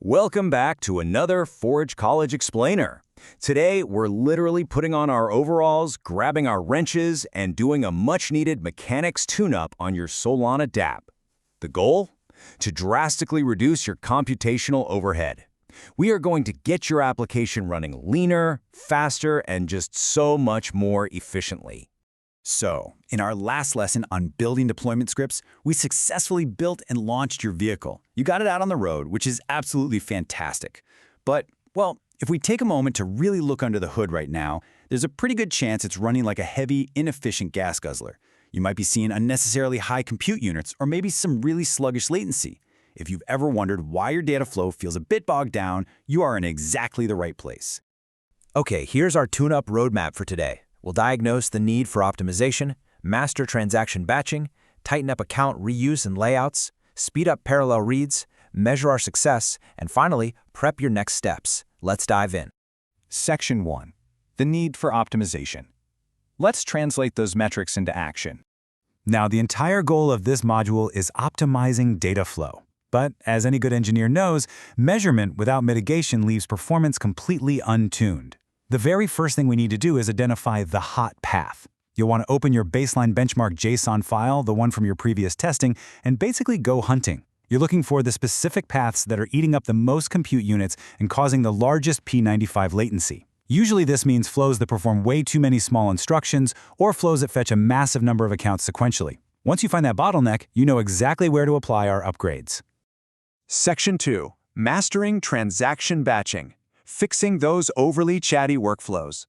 Welcome back to another Forge College Explainer. Today, we're literally putting on our overalls, grabbing our wrenches, and doing a much-needed mechanics tune-up on your Solana dApp. The goal? To drastically reduce your computational overhead. We are going to get your application running leaner, faster, and just so much more efficiently. So, in our last lesson on building deployment scripts, we successfully built and launched your vehicle. You got it out on the road, which is absolutely fantastic. But, well, if we take a moment to really look under the hood right now, there's a pretty good chance it's running like a heavy, inefficient gas guzzler. You might be seeing unnecessarily high compute units or maybe some really sluggish latency. If you've ever wondered why your data flow feels a bit bogged down, you are in exactly the right place. Okay, here's our tune-up roadmap for today. We'll diagnose the need for optimization, master transaction batching, tighten up account reuse and layouts, speed up parallel reads, measure our success, and finally, prep your next steps. Let's dive in. Section 1. The need for optimization. Let's translate those metrics into action. Now, the entire goal of this module is optimizing data flow. But as any good engineer knows, measurement without mitigation leaves performance completely untuned. The very first thing we need to do is identify the hot path. You'll want to open your baseline benchmark JSON file, the one from your previous testing, and basically go hunting. You're looking for the specific paths that are eating up the most compute units and causing the largest P95 latency. Usually this means flows that perform way too many small instructions or flows that fetch a massive number of accounts sequentially. Once you find that bottleneck, you know exactly where to apply our upgrades. Section 2. Mastering transaction batching. Fixing those overly chatty workflows.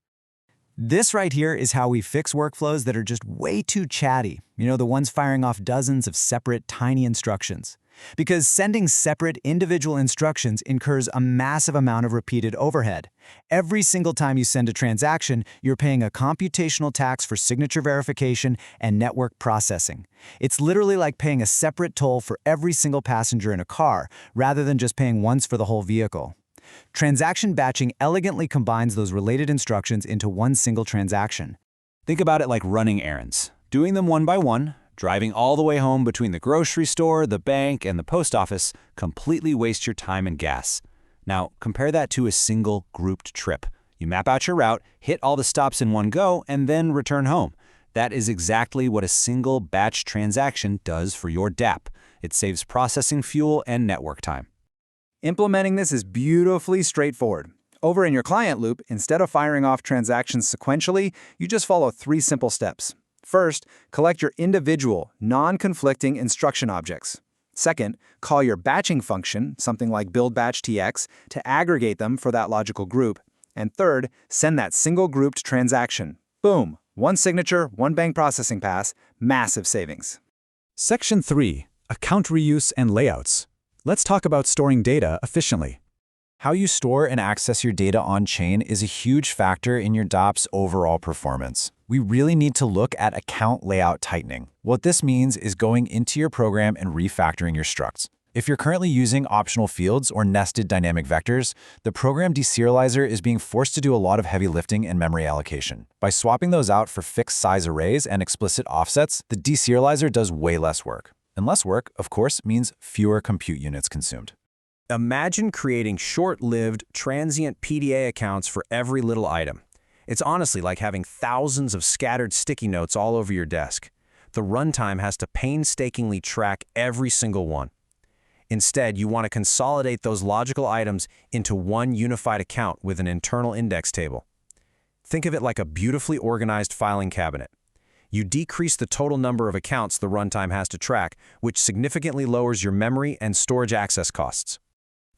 This right here is how we fix workflows that are just way too chatty. You know, the ones firing off dozens of separate, tiny instructions. Because sending separate, individual instructions incurs a massive amount of repeated overhead. Every single time you send a transaction, you're paying a computational tax for signature verification and network processing. It's literally like paying a separate toll for every single passenger in a car, rather than just paying once for the whole vehicle. Transaction batching elegantly combines those related instructions into one single transaction. Think about it like running errands. Doing them one by one, driving all the way home between the grocery store, the bank, and the post office completely wastes your time and gas. Now, compare that to a single grouped trip. You map out your route, hit all the stops in one go, and then return home. That is exactly what a single batch transaction does for your dApp. It saves processing fuel and network time. Implementing this is beautifully straightforward. Over in your client loop, instead of firing off transactions sequentially, you just follow 3 simple steps. First, collect your individual, non-conflicting instruction objects. Second, call your batching function, something like buildBatchTX, to aggregate them for that logical group. And third, send that single grouped transaction. Boom! One signature, one bank processing pass, massive savings. Section 3. Account reuse and layouts. Let's talk about storing data efficiently. How you store and access your data on-chain is a huge factor in your dApp's overall performance. We really need to look at account layout tightening. What this means is going into your program and refactoring your structs. If you're currently using optional fields or nested dynamic vectors, the program deserializer is being forced to do a lot of heavy lifting and memory allocation. By swapping those out for fixed size arrays and explicit offsets, the deserializer does way less work. And less work, of course, means fewer compute units consumed. Imagine creating short-lived, transient PDA accounts for every little item. It's honestly like having thousands of scattered sticky notes all over your desk. The runtime has to painstakingly track every single one. Instead, you want to consolidate those logical items into one unified account with an internal index table. Think of it like a beautifully organized filing cabinet. You decrease the total number of accounts the runtime has to track, which significantly lowers your memory and storage access costs.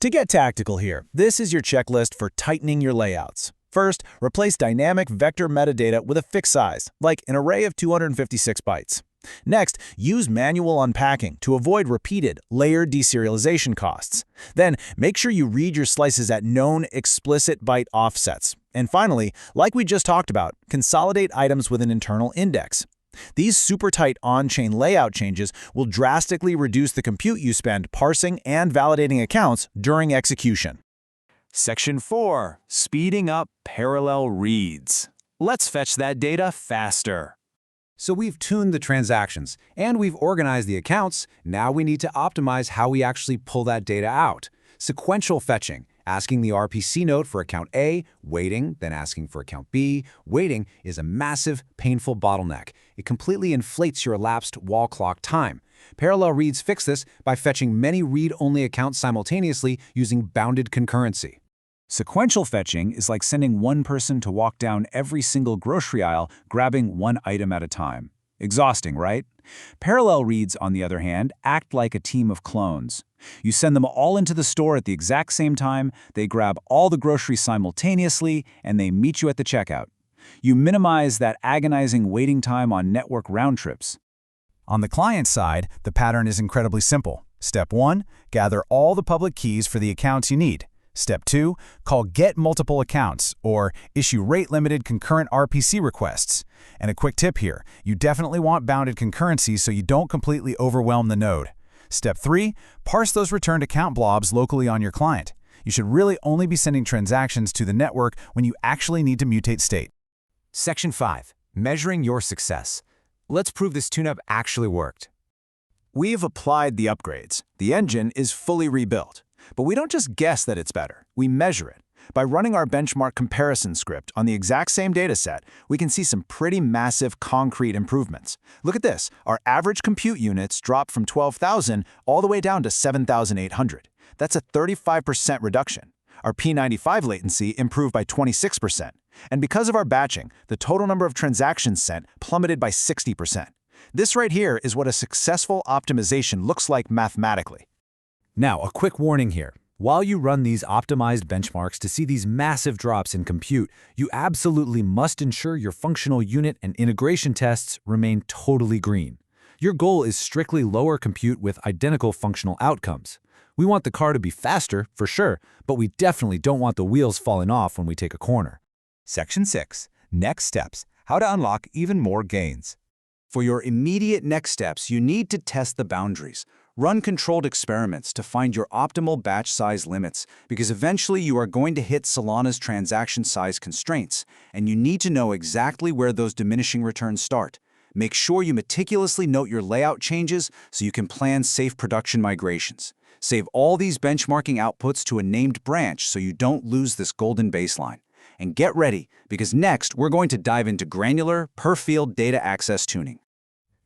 To get tactical here, this is your checklist for tightening your layouts. First, replace dynamic vector metadata with a fixed size, like an array of 256 bytes. Next, use manual unpacking to avoid repeated, layered deserialization costs. Then, make sure you read your slices at known explicit byte offsets. And finally, like we just talked about, consolidate items with an internal index. These super tight on-chain layout changes will drastically reduce the compute you spend parsing and validating accounts during execution. Section 4. Speeding up parallel reads. Let's fetch that data faster. So we've tuned the transactions, and we've organized the accounts. Now we need to optimize how we actually pull that data out. Sequential fetching, asking the RPC node for account A, waiting, then asking for account B, waiting, is a massive, painful bottleneck. It completely inflates your elapsed wall clock time. Parallel reads fix this by fetching many read-only accounts simultaneously using bounded concurrency. Sequential fetching is like sending one person to walk down every single grocery aisle, grabbing one item at a time. Exhausting, right? Parallel reads, on the other hand, act like a team of clones. You send them all into the store at the exact same time, they grab all the groceries simultaneously, and they meet you at the checkout. You minimize that agonizing waiting time on network round trips. On the client side, the pattern is incredibly simple. Step 1, gather all the public keys for the accounts you need. Step 2, call get multiple accounts, or issue rate-limited concurrent RPC requests. And a quick tip here, you definitely want bounded concurrency so you don't completely overwhelm the node. Step 3, parse those returned account blobs locally on your client. You should really only be sending transactions to the network when you actually need to mutate state. Section 5. Measuring your success. Let's prove this tune-up actually worked. We've applied the upgrades. The engine is fully rebuilt. But we don't just guess that it's better, we measure it. By running our benchmark comparison script on the exact same dataset, we can see some pretty massive concrete improvements. Look at this, our average compute units dropped from 12,000 all the way down to 7,800. That's a 35% reduction. Our P95 latency improved by 26%. And because of our batching, the total number of transactions sent plummeted by 60%. This right here is what a successful optimization looks like mathematically. Now, a quick warning here. While you run these optimized benchmarks to see these massive drops in compute, you absolutely must ensure your functional unit and integration tests remain totally green. Your goal is strictly lower compute with identical functional outcomes. We want the car to be faster, for sure, but we definitely don't want the wheels falling off when we take a corner. Section 6. Next steps. How to unlock even more gains. For your immediate next steps, you need to test the boundaries. Run controlled experiments to find your optimal batch size limits, because eventually you are going to hit Solana's transaction size constraints, and you need to know exactly where those diminishing returns start. Make sure you meticulously note your layout changes so you can plan safe production migrations. Save all these benchmarking outputs to a named branch so you don't lose this golden baseline. And get ready, because next we're going to dive into granular, per-field data access tuning.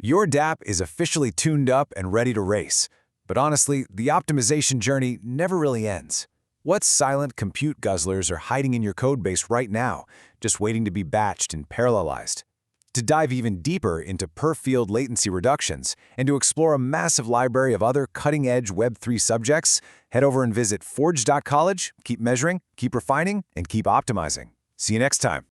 Your DApp is officially tuned up and ready to race. But honestly, the optimization journey never really ends. What silent compute guzzlers are hiding in your codebase right now, just waiting to be batched and parallelized? To dive even deeper into per-field latency reductions and to explore a massive library of other cutting-edge Web3 subjects, head over and visit forge.college. Keep measuring, keep refining, and keep optimizing. See you next time.